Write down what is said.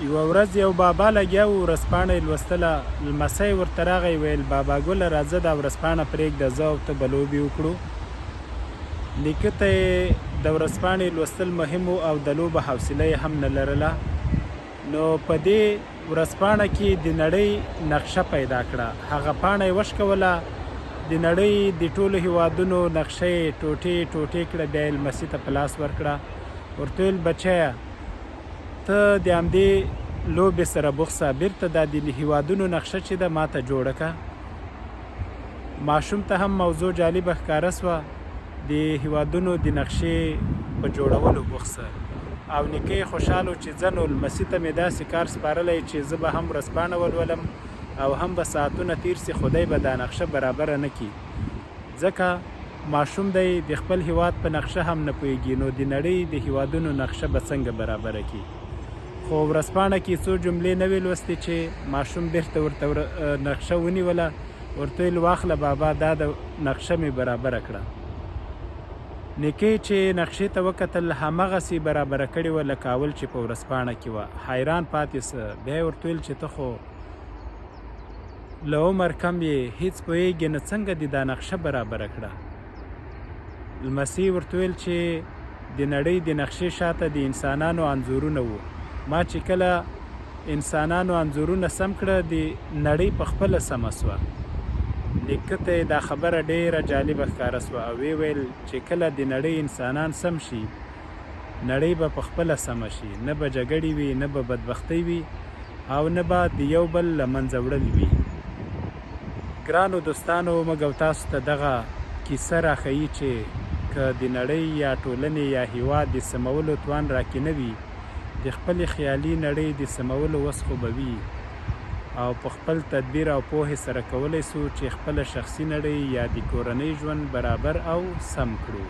یوه ورځ یو بابا لګیا و ورځپاڼه یې لوستله. لمسی ورته راغی ویل بابا ګله راځه دا ورځپاڼه پرېږده زه او ته به لوبې وکړو. نیکه ته یې د ورځپاڼې لوستل مهم و او د لوبو حوصله یې هم نه لرله. نو په دې ورځپاڼه کې د نړۍ نقشه پیدا کړه. هغه پاڼه یې وشکوله، د نړۍ د ټولو هیوادونو نقشه یې ټوټې ټوټې کړه. بیا یې لمسي ته په لاس ورکړه. ورته ویل بچیه ته د همدې لوبې سره بوخسه، بیرته دا د هیوادونو نقشه چې ده ما ته جوړه که. ماشوم ته هم موضوع جالبه ښکاره سوه، د هیوادونو د نقشې په جوړولو بوخسه. او نیکه یې خوشحال و چې ځه نو لمسي ته مې داسې کار سپارلی چې زه به هم ورځپاڼه ولولم او هم به ساعتونه تیر سي، خدای به دا نقشه برابره نه کړي. ځکه ماشوم دی د خپل هیواد په نقشه هم نه پوهېږي، نو د نړۍ د هیوادونو نقشه به څنګه برابره کړي. خو ورځپاڼه کې څو جملې نه وې لوستې چې ماشوم بیرته ورته نقشه ونیوله. ورته ویل واخله بابا دا د نقشه مې برابره کړه. نیکه چې نقشې ته وکتل همغسې برابره کړې وه لکه اول چې په ورځپاڼه کې وه. حیران پاتې سه. بیا یې ورته ویل چې ته خو له عمر کم یې، هېڅ پوهېږې نه، څنګه دې دا نقشه برابره کړه. لمسي ورته ویل چې د نړۍ د نقشې شاته د انسانانو انځورونه وو. ما چې کله انسانانو انځورونه سم کړه د نړۍ په خپله سمه سوه. نیکه ته دا خبره ډیره جالبه ښکاره سوه او ویې ویل چې کله د نړۍ انسانان سم شي نړۍ به په خپله سمه شي، نه به جګړې وي، نه به بدبختۍ وي او نه به د یو بل له منځه وړل وي. ګرانو دوستانو، موږ او تاسو ته دغه کیسه راښیي چې که د نړۍ یا ټولنې یا هیواد د سمولو توان راکې نه وي، د خپلې خیالي نړۍ د سمولو وس خو به وي او په خپل تدبیر او پوهې سره کولی سو چې خپله شخصي نړۍ یا د کورنۍ ژوند برابر او سم کړو.